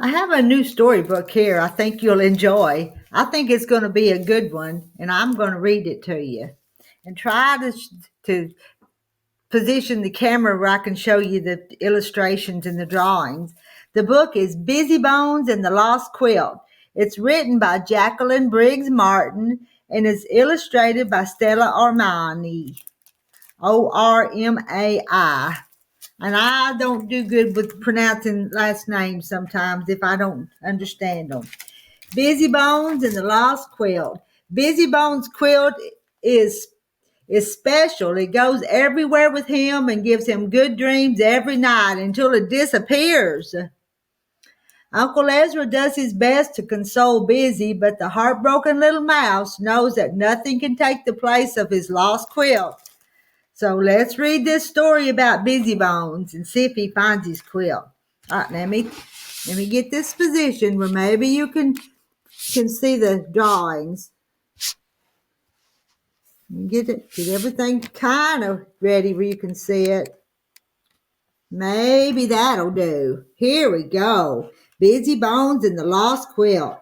I have a new storybook here I think you'll enjoy. I think it's going to be a good one, and I'm going to read it to you. And try to position the camera where I can show you the illustrations and the drawings. The book is Bizzy Bones and the Lost Quilt. It's written by Jacqueling Briggs Matin and is illustrated by Stella Ormani, Ormai. And I don't do good with pronouncing last names sometimes if I don't understand them. Bizzy Bones and the Lost Quilt. Bizzy Bones' quilt is special. It goes everywhere with him and gives him good dreams every night until it disappears. Uncle Ezra does his best to console Bizzy, but the heartbroken little mouse knows that nothing can take the place of his lost quilt. So let's read this story about Bizzy Bones and see if he finds his quilt. All right, let me get this position where maybe you can see the drawings. Get everything kind of ready where you can see it. Maybe that'll do. Here we go. Bizzy Bones and the Lost Quilt.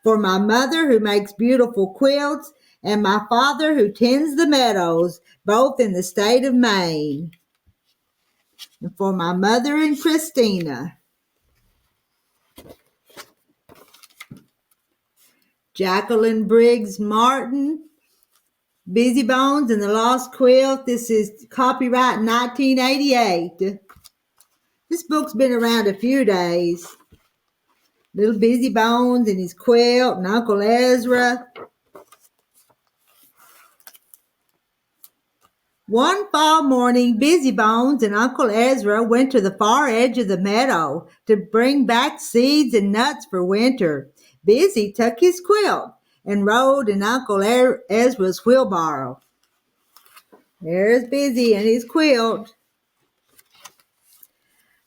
For my mother who makes beautiful quilts and my father who tends the meadows, both in the state of Maine. And for my mother and Christina. Jacqueling Briggs Matin, Bizzy Bones and the Lost Quilt. This is copyright 1988. This book's been around a few days. Little Bizzy Bones and his quilt and Uncle Ezra. One fall morning, Bizzy Bones and Uncle Ezra went to the far edge of the meadow to bring back seeds and nuts for winter. Bizzy took his quilt and rode in Uncle Ezra's wheelbarrow. There's Bizzy and his quilt.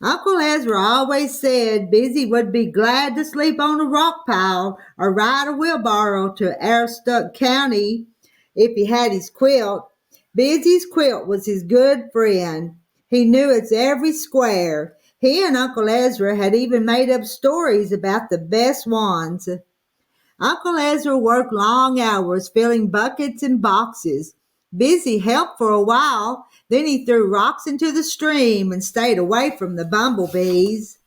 Uncle Ezra always said Bizzy would be glad to sleep on a rock pile or ride a wheelbarrow to Aroostook County if he had his quilt. Bizzy's quilt was his good friend. He knew its every square. He and Uncle Ezra had even made up stories about the best ones. Uncle Ezra worked long hours filling buckets and boxes. Bizzy helped for a while, then he threw rocks into the stream and stayed away from the bumblebees.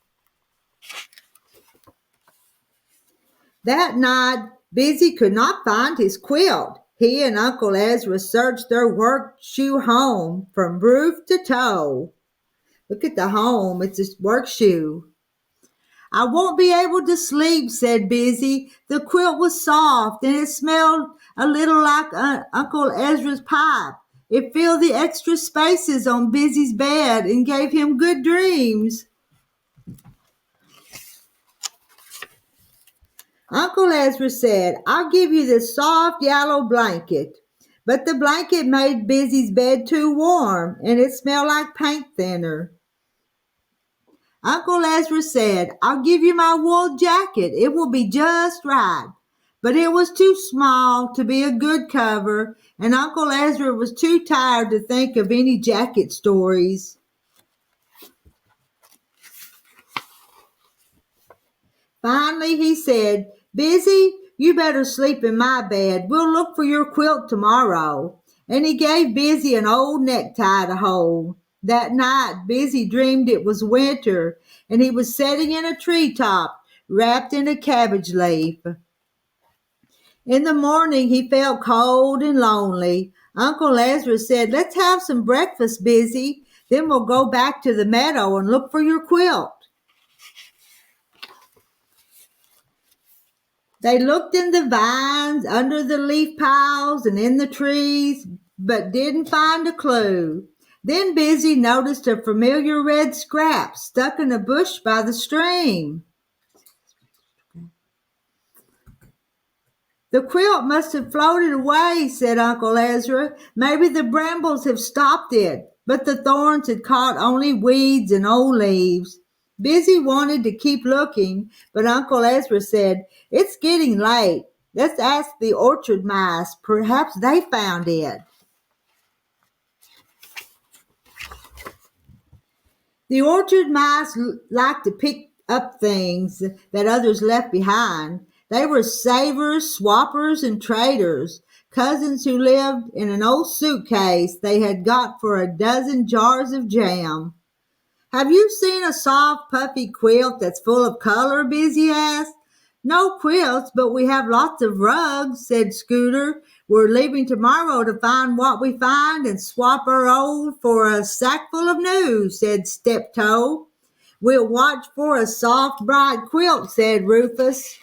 That night, Bizzy could not find his quilt. He and Uncle Ezra searched their work shoe home from roof to toe. Look at the home, it's a work shoe. I won't be able to sleep, said Bizzy. The quilt was soft and it smelled a little like Uncle Ezra's pipe. It filled the extra spaces on Bizzy's bed and gave him good dreams. Uncle Ezra said, I'll give you this soft yellow blanket. But the blanket made Bizzy's bed too warm and it smelled like paint thinner. Uncle Ezra said, I'll give you my wool jacket. It will be just right. But it was too small to be a good cover, and Uncle Ezra was too tired to think of any jacket stories. Finally, he said, Bizzy, you better sleep in my bed. We'll look for your quilt tomorrow. And he gave Bizzy an old necktie to hold. That night, Bizzy dreamed it was winter, and he was sitting in a treetop, wrapped in a cabbage leaf. In the morning, he felt cold and lonely. Uncle Ezra said, let's have some breakfast, Bizzy. Then we'll go back to the meadow and look for your quilt. They looked in the vines, under the leaf piles, and in the trees, but didn't find a clue. Then Bizzy noticed a familiar red scrap stuck in a bush by the stream. The quilt must have floated away, said Uncle Ezra. Maybe the brambles have stopped it, but the thorns had caught only weeds and old leaves. Bizzy wanted to keep looking, but Uncle Ezra said, it's getting late. Let's ask the orchard mice. Perhaps they found it. The orchard mice like to pick up things that others left behind. They were savers, swappers, and traders, cousins who lived in an old suitcase they had got for a dozen jars of jam. Have you seen a soft, puffy quilt that's full of color? Bizzy asked. No quilts, but we have lots of rugs, said Scooter. We're leaving tomorrow to find what we find and swap our old for a sackful of new, said Steptoe. We'll watch for a soft, bright quilt, said Rufus.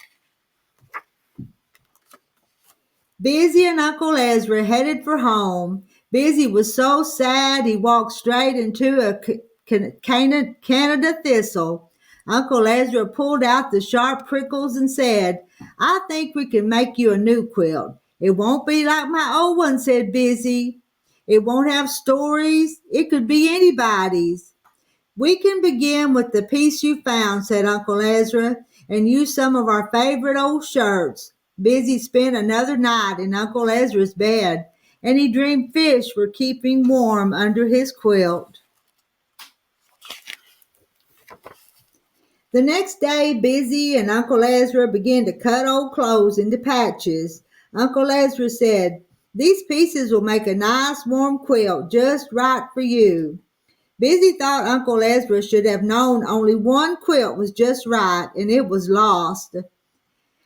Bizzy and Uncle Ezra headed for home. Bizzy was so sad he walked straight into a Canada thistle. Uncle Ezra pulled out the sharp prickles and said, I think we can make you a new quilt. It won't be like my old one, said Bizzy. It won't have stories. It could be anybody's. We can begin with the piece you found, said Uncle Ezra, and use some of our favorite old shirts. Bizzy spent another night in Uncle Ezra's bed, and he dreamed fish were keeping warm under his quilt. The next day, Bizzy and Uncle Ezra began to cut old clothes into patches. Uncle Ezra said, These pieces will make a nice warm quilt just right for you. Bizzy thought Uncle Ezra should have known only one quilt was just right, and it was lost.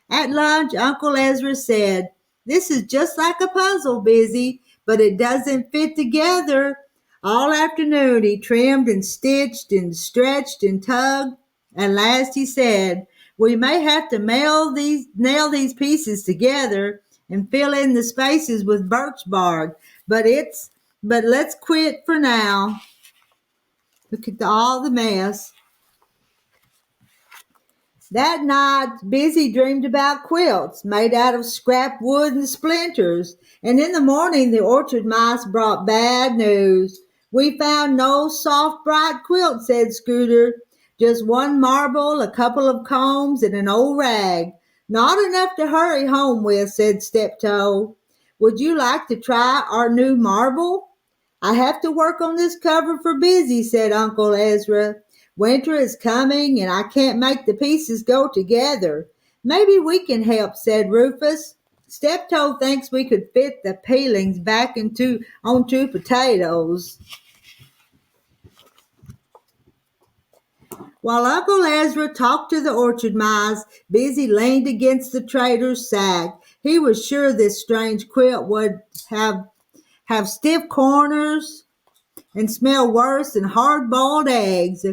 At lunch, Uncle Ezra said, This is just like a puzzle, Bizzy, but it doesn't fit together. All afternoon he trimmed and stitched and stretched and tugged. At last he said, We may have to nail these pieces together and fill in the spaces with birch bark, but let's quit for now. Look at all the mess. That night, Bizzy dreamed about quilts made out of scrap wood and splinters, and in the morning the orchard mice brought bad news. We found no soft, bright quilt, said Scooter. Just one marble, a couple of combs, and an old rag. Not enough to hurry home with, said Steptoe. Would you like to try our new marble? I have to work on this cover for Bizzy, said Uncle Ezra. Winter is coming, and I can't make the pieces go together. Maybe we can help, said Rufus. Steptoe thinks we could fit the peelings back onto potatoes. While Uncle Ezra talked to the orchard mice, Bizzy leaned against the trader's sack. He was sure this strange quilt would have stiff corners and smell worse than hard-boiled eggs.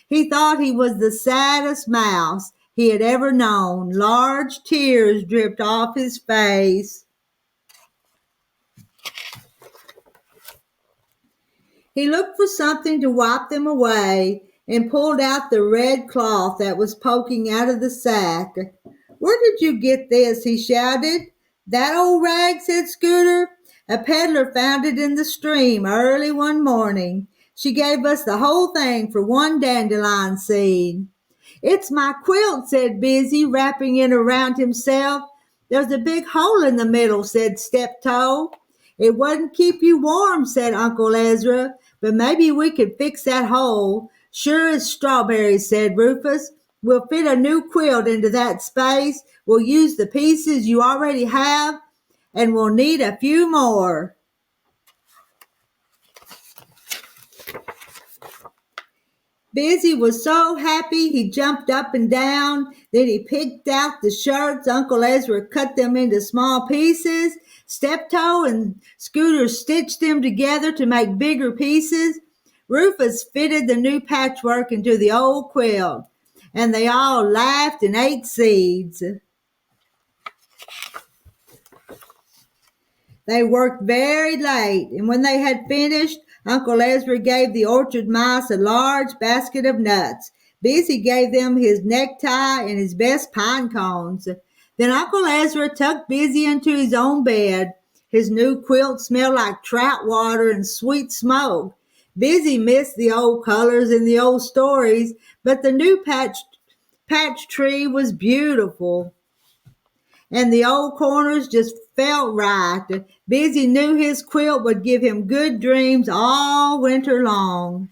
He thought he was the saddest mouse he had ever known. Large tears dripped off his face. He looked for something to wipe them away and pulled out the red cloth that was poking out of the sack. Where did you get this? He shouted. That old rag, said Scooter. A peddler found it in the stream early one morning. She gave us the whole thing for one dandelion seed. It's my quilt, said Bizzy, wrapping it around himself. There's a big hole in the middle, said Steptoe. It wouldn't keep you warm, said Uncle Ezra, but maybe we could fix that hole. Sure as strawberries, said Rufus. We'll fit a new quilt into that space. We'll use the pieces you already have, and we'll need a few more. Bizzy was so happy he jumped up and down. Then he picked out the shirts. Uncle Ezra cut them into small pieces. Steptoe and Scooter stitched them together to make bigger pieces. Rufus fitted the new patchwork into the old quilt, and they all laughed and ate seeds. They worked very late, and when they had finished, Uncle Ezra gave the orchard mice a large basket of nuts. Bizzy gave them his necktie and his best pine cones. Then Uncle Ezra tucked Bizzy into his own bed. His new quilt smelled like trout water and sweet smoke. Bizzy missed the old colors and the old stories, but the new patch tree was beautiful, and the old corners just felt right. Bizzy knew his quilt would give him good dreams all winter long.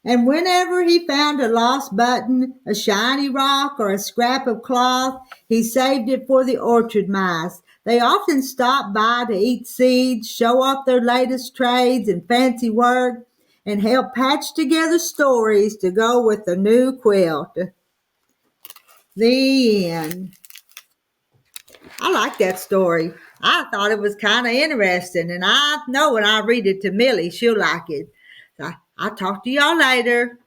And whenever he found a lost button, a shiny rock, or a scrap of cloth, he saved it for the orchard mice. They often stopped by to eat seeds, show off their latest trades and fancy work, and help patch together stories to go with the new quilt. The end. I like that story. I thought it was kind of interesting, and I know when I read it to Millie, she'll like it. So I'll talk to y'all later.